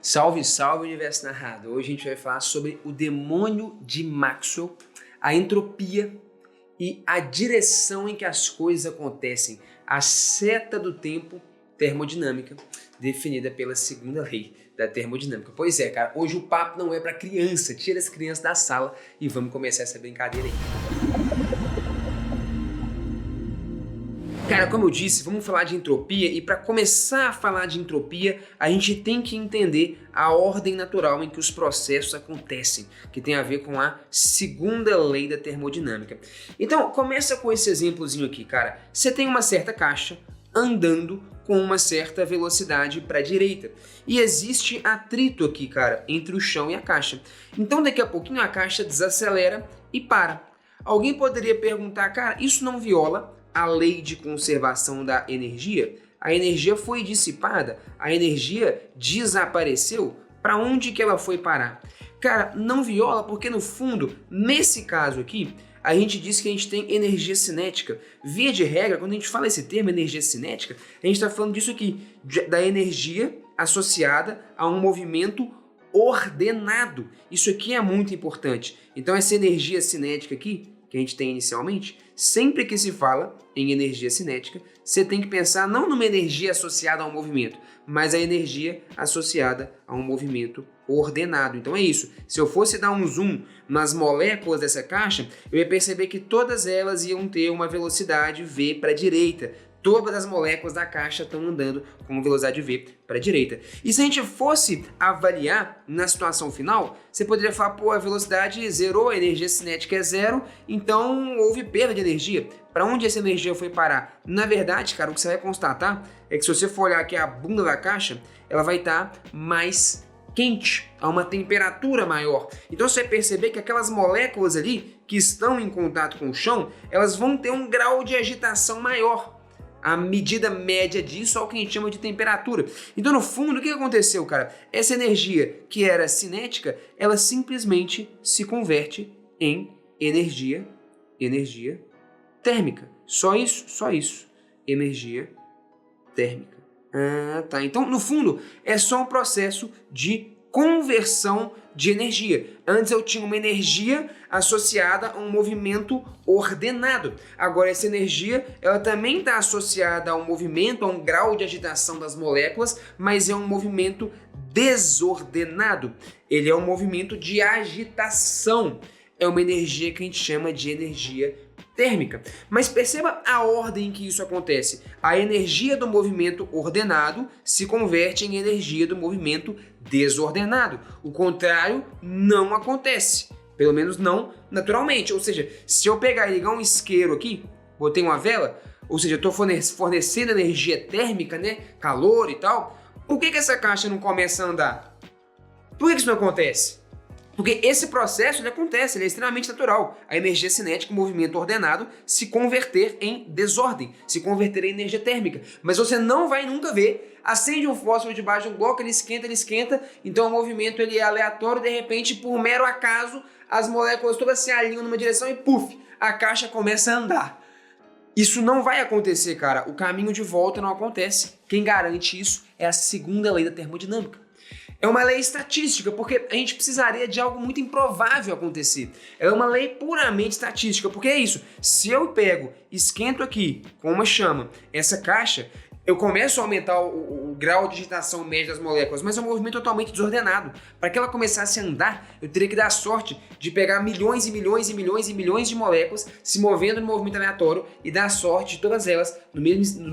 Salve, salve, universo narrado! Hoje a gente vai falar sobre o demônio de Maxwell, a entropia e a direção em que as coisas acontecem, a seta do tempo termodinâmica, definida pela segunda lei da termodinâmica. Pois é, cara, hoje o papo não é para criança, tira as crianças da sala e vamos começar essa brincadeira aí. Cara, como eu disse, vamos falar de entropia e para começar a falar de entropia, a gente tem que entender a ordem natural em que os processos acontecem, que tem a ver com a segunda lei da termodinâmica. Então, começa com esse exemplozinho aqui, cara. Você tem uma certa caixa andando com uma certa velocidade para a direita. E existe atrito aqui, cara, entre o chão e a caixa. Então, daqui a pouquinho a caixa desacelera e para. Alguém poderia perguntar, cara, isso não viola a lei de conservação da energia? A energia foi dissipada, a energia desapareceu, para onde que ela foi parar? Cara, não viola porque no fundo, nesse caso aqui, a gente diz que a gente tem energia cinética. Via de regra, quando a gente fala esse termo energia cinética, a gente está falando disso aqui, da energia associada a um movimento ordenado. Isso aqui é muito importante. Então essa energia cinética aqui, que a gente tem inicialmente, sempre que se fala em energia cinética, você tem que pensar não numa energia associada a um movimento, mas a energia associada a um movimento ordenado. Então é isso. Se eu fosse dar um zoom nas moléculas dessa caixa, eu ia perceber que todas elas iam ter uma velocidade v para a direita. Todas as moléculas da caixa estão andando com velocidade v para a direita. E se a gente fosse avaliar na situação final, você poderia falar, pô, a velocidade zerou, a energia cinética é zero, então houve perda de energia. Para onde essa energia foi parar? Na verdade, cara, o que você vai constatar é que se você for olhar aqui a bunda da caixa, ela vai estar mais quente, a uma temperatura maior. Então você vai perceber que aquelas moléculas ali que estão em contato com o chão, elas vão ter um grau de agitação maior. A medida média disso é o que a gente chama de temperatura. Então, no fundo, o que aconteceu, cara? Essa energia que era cinética, ela simplesmente se converte em energia térmica. Só isso. Energia térmica. Ah, tá. Então, no fundo, é só um processo de conversão de energia. Antes eu tinha uma energia associada a um movimento ordenado. Agora essa energia, ela também está associada a um movimento, a um grau de agitação das moléculas, mas é um movimento desordenado. Ele é um movimento de agitação. É uma energia que a gente chama de energia térmica. Mas perceba a ordem em que isso acontece. A energia do movimento ordenado se converte em energia do movimento desordenado. O contrário não acontece. Pelo menos não naturalmente. Ou seja, se eu pegar e ligar um isqueiro aqui, botei uma vela, ou seja, estou fornecendo energia térmica, né? Calor e tal. Por que essa caixa não começa a andar? Por que isso não acontece? Porque esse processo ele acontece, ele é extremamente natural. A energia cinética, o movimento ordenado, se converter em desordem, se converter em energia térmica. Mas você não vai nunca ver, acende um fósforo debaixo de um bloco, ele esquenta, então o movimento ele é aleatório, de repente, por mero acaso, as moléculas todas se alinham numa direção e puf, a caixa começa a andar. Isso não vai acontecer, cara. O caminho de volta não acontece. Quem garante isso é a segunda lei da termodinâmica. É uma lei estatística, porque a gente precisaria de algo muito improvável acontecer. É uma lei puramente estatística, porque é isso. Se eu pego, esquento aqui com uma chama essa caixa, eu começo a aumentar o grau de agitação média das moléculas, mas é um movimento totalmente desordenado. Para que ela começasse a andar, eu teria que dar a sorte de pegar milhões e milhões e milhões e milhões de moléculas se movendo no movimento aleatório e dar a sorte de todas elas, no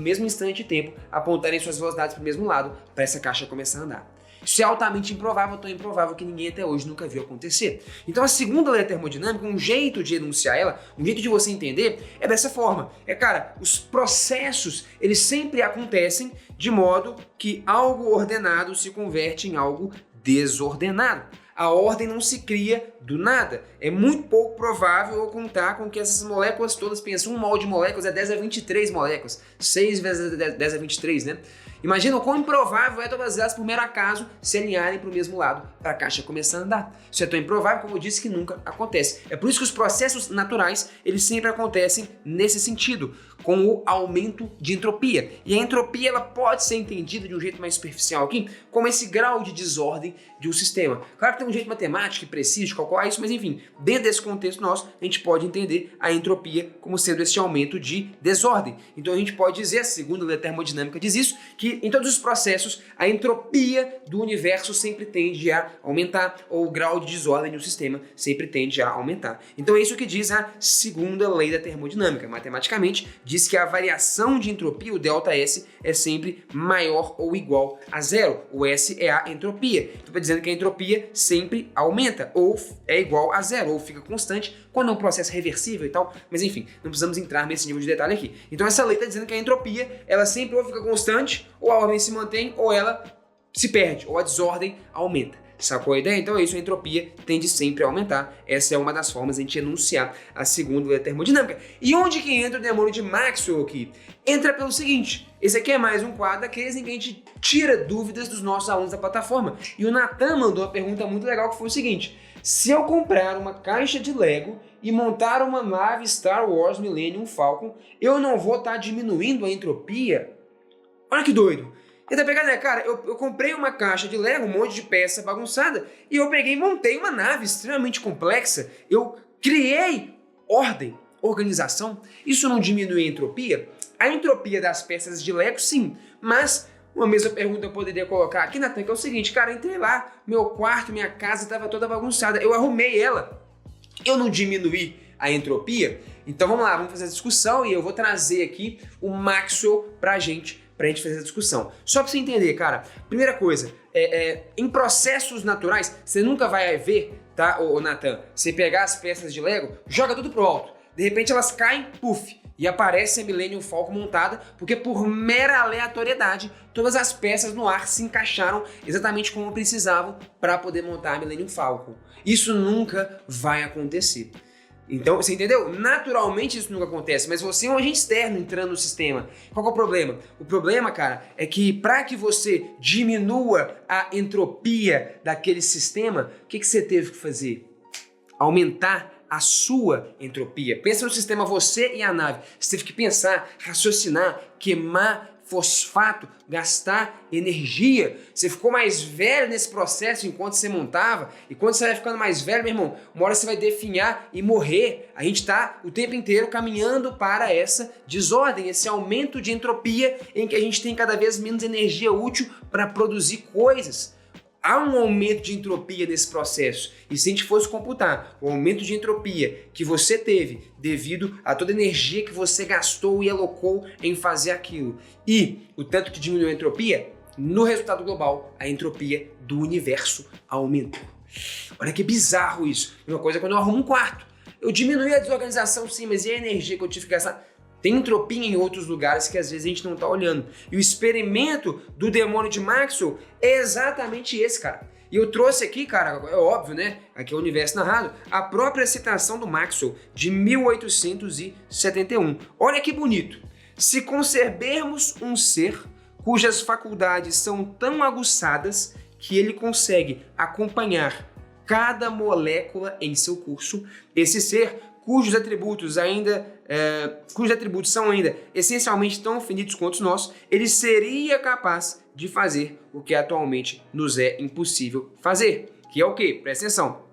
mesmo instante de tempo, apontarem suas velocidades para o mesmo lado, para essa caixa começar a andar. Isso é altamente improvável, tão improvável que ninguém até hoje nunca viu acontecer. Então a segunda lei da termodinâmica, um jeito de enunciar ela, um jeito de você entender, é dessa forma. Cara, os processos, eles sempre acontecem de modo que algo ordenado se converte em algo desordenado. A ordem não se cria do nada. É muito pouco provável eu contar com que essas moléculas todas, pensam, um mol de moléculas é 10 a 23 moléculas. 6 vezes 10 a 23, né? Imagina o quão improvável é todas elas, por mero acaso, se alinharem para o mesmo lado, para a caixa começar a andar. Isso é tão improvável, como eu disse, que nunca acontece. É por isso que os processos naturais, eles sempre acontecem nesse sentido. com o aumento de entropia. E a entropia ela pode ser entendida de um jeito mais superficial aqui, como esse grau de desordem de um sistema. Claro que tem um jeito matemático e preciso de calcular isso, mas enfim, dentro desse contexto nosso, a gente pode entender a entropia como sendo esse aumento de desordem. Então a gente pode dizer, a segunda lei da termodinâmica diz isso, que em todos os processos a entropia do universo sempre tende a aumentar, ou o grau de desordem de um sistema sempre tende a aumentar. Então é isso que diz a segunda lei da termodinâmica. Matematicamente, diz que a variação de entropia, o ΔS, é sempre maior ou igual a zero. O S é a entropia. Então está dizendo que a entropia sempre aumenta, ou é igual a zero, ou fica constante, quando é um processo reversível e tal. Mas enfim, não precisamos entrar nesse nível de detalhe aqui. Então essa lei está dizendo que a entropia, ela sempre ou fica constante, ou a ordem se mantém, ou ela se perde, ou a desordem aumenta. Sacou a ideia? Então é isso, a entropia tende sempre a aumentar. Essa é uma das formas de a gente enunciar a segunda lei da termodinâmica. E onde que entra o demônio de Maxwell aqui? Entra pelo seguinte, esse aqui é mais um quadro daqueles em que a gente tira dúvidas dos nossos alunos da plataforma. E o Natan mandou uma pergunta muito legal que foi o seguinte: se eu comprar uma caixa de Lego e montar uma nave Star Wars Millennium Falcon, eu não vou estar diminuindo a entropia? Olha que doido! E tá pegando, né, cara? Eu comprei uma caixa de Lego, um monte de peça bagunçada, e eu peguei e montei uma nave extremamente complexa. Eu criei ordem, organização. Isso não diminui a entropia? A entropia das peças de Lego, sim. Mas uma mesma pergunta eu poderia colocar aqui, Natan, que é o seguinte, cara, entrei lá, meu quarto, minha casa estava toda bagunçada. Eu arrumei ela. Eu não diminuí a entropia? Então vamos lá, vamos fazer a discussão e eu vou trazer aqui o Maxwell pra gente fazer a discussão. Só pra você entender, cara, primeira coisa, em processos naturais, você nunca vai ver, tá, Natan, você pegar as peças de Lego, joga tudo pro alto, de repente elas caem, puf, e aparece a Millennium Falcon montada, porque por mera aleatoriedade, todas as peças no ar se encaixaram exatamente como precisavam para poder montar a Millennium Falcon. Isso nunca vai acontecer. Então, você entendeu? Naturalmente isso nunca acontece, mas você é um agente externo entrando no sistema. Qual que é o problema? O problema, cara, é que para que você diminua a entropia daquele sistema, o que você teve que fazer? Aumentar a sua entropia. Pensa no sistema você e a nave. Você teve que pensar, raciocinar, queimar fosfato, gastar energia. Você ficou mais velho nesse processo enquanto você montava, e quando você vai ficando mais velho, meu irmão, uma hora você vai definhar e morrer. A gente está o tempo inteiro caminhando para essa desordem, esse aumento de entropia em que a gente tem cada vez menos energia útil para produzir coisas. Há um aumento de entropia nesse processo, e se a gente fosse computar o aumento de entropia que você teve devido a toda a energia que você gastou e alocou em fazer aquilo, e o tanto que diminuiu a entropia, no resultado global, a entropia do universo aumentou. Olha que bizarro isso. Uma coisa é quando eu arrumo um quarto. Eu diminui a desorganização sim, mas e a energia que eu tive que gastar? Tem entropia em outros lugares que às vezes a gente não está olhando. E o experimento do demônio de Maxwell é exatamente esse, cara. E eu trouxe aqui, cara, é óbvio, né? Aqui é o Universo Narrado, a própria citação do Maxwell, de 1871. Olha que bonito. Se concebermos um ser cujas faculdades são tão aguçadas que ele consegue acompanhar cada molécula em seu curso, esse ser cujos atributos são ainda essencialmente tão finitos quanto os nossos, ele seria capaz de fazer o que atualmente nos é impossível fazer. Que é o quê? Presta atenção.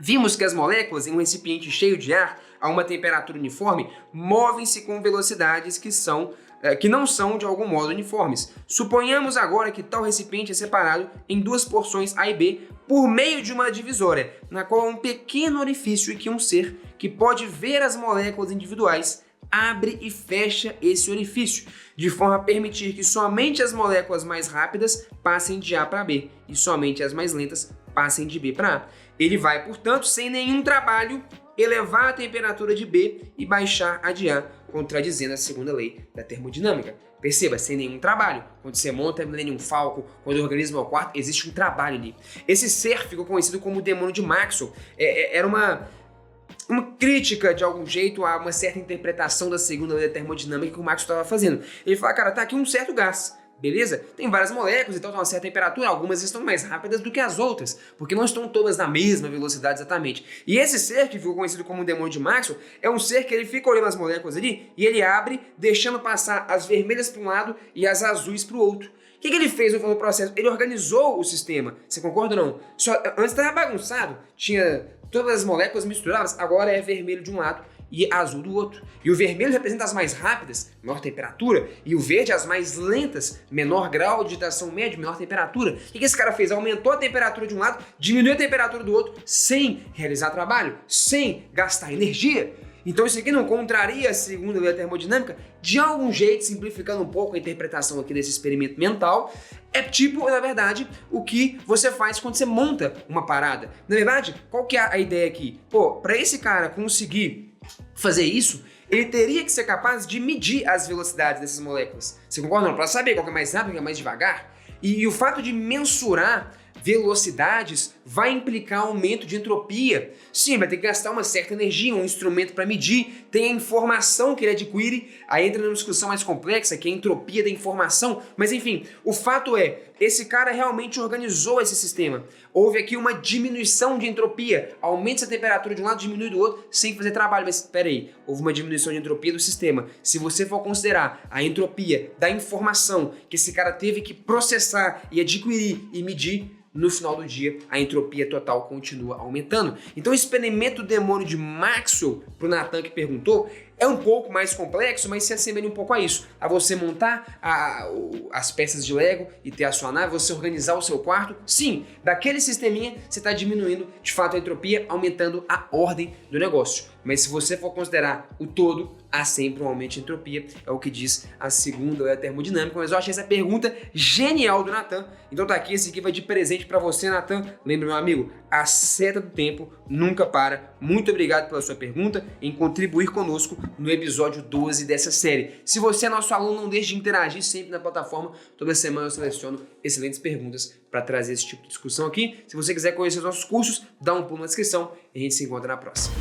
Vimos que as moléculas em um recipiente cheio de ar, a uma temperatura uniforme, movem-se com velocidades que não são de algum modo uniformes. Suponhamos agora que tal recipiente é separado em duas porções A e B por meio de uma divisória, na qual há um pequeno orifício e que um ser que pode ver as moléculas individuais abre e fecha esse orifício, de forma a permitir que somente as moléculas mais rápidas passem de A para B e somente as mais lentas passem de B para A. Ele vai, portanto, sem nenhum trabalho, elevar a temperatura de B e baixar a de A, contradizendo a segunda lei da termodinâmica. Perceba, sem nenhum trabalho. Quando você monta a Millennium Falcon, quando o organismo é o quarto, existe um trabalho ali. Esse ser ficou conhecido como o demônio de Maxwell. Era uma crítica, de algum jeito, a uma certa interpretação da segunda lei da termodinâmica que o Maxwell estava fazendo. Ele fala, cara, tá aqui um certo gás, beleza? Tem várias moléculas, então tem uma certa temperatura, algumas estão mais rápidas do que as outras, porque não estão todas na mesma velocidade exatamente. E esse ser, que ficou conhecido como o demônio de Maxwell, é um ser que ele fica olhando as moléculas ali e ele abre, deixando passar as vermelhas para um lado e as azuis para o outro. O que ele fez no final do processo? Ele organizou o sistema. Você concorda ou não? Antes estava bagunçado, tinha todas as moléculas misturadas, agora é vermelho de um lado e azul do outro. E o vermelho representa as mais rápidas, menor temperatura, e o verde as mais lentas, menor grau de agitação médio, menor temperatura. O que esse cara fez? Aumentou a temperatura de um lado, diminuiu a temperatura do outro, sem realizar trabalho, sem gastar energia. Então isso aqui não contraria a segunda lei da termodinâmica? De algum jeito, simplificando um pouco a interpretação aqui desse experimento mental, é tipo, na verdade, o que você faz quando você monta uma parada. Na verdade, qual que é a ideia aqui? Pô, para esse cara conseguir fazer isso, ele teria que ser capaz de medir as velocidades dessas moléculas. Você concorda? Para saber qual que é mais rápido, qual que é mais devagar. E o fato de mensurar velocidades vai implicar aumento de entropia. Sim, vai ter que gastar uma certa energia, um instrumento para medir, tem a informação que ele adquire, aí entra numa discussão mais complexa, que é a entropia da informação, mas enfim, o fato é, esse cara realmente organizou esse sistema. Houve aqui uma diminuição de entropia, aumenta a temperatura de um lado, diminui do outro, sem fazer trabalho, mas espera aí, houve uma diminuição de entropia do sistema. Se você for considerar a entropia da informação que esse cara teve que processar e adquirir e medir, no final do dia, a entropia total continua aumentando. Então, o experimento do demônio de Maxwell, para o Nathan que perguntou, é um pouco mais complexo, mas se assemelha um pouco a isso. A você montar as peças de Lego e ter a sua nave, você organizar o seu quarto. Sim, daquele sisteminha, você está diminuindo, de fato, a entropia, aumentando a ordem do negócio. Mas se você for considerar o todo, há sempre um aumento de entropia, é o que diz a segunda lei da termodinâmica. Mas eu achei essa pergunta genial do Nathan. Então tá aqui, esse aqui vai de presente para você, Nathan. Lembra, meu amigo, a seta do tempo nunca para. Muito obrigado pela sua pergunta, em contribuir conosco no episódio 12 dessa série. Se você é nosso aluno, não deixe de interagir sempre na plataforma. Toda semana eu seleciono excelentes perguntas para trazer esse tipo de discussão aqui. Se você quiser conhecer os nossos cursos, dá um pulo na descrição e a gente se encontra na próxima.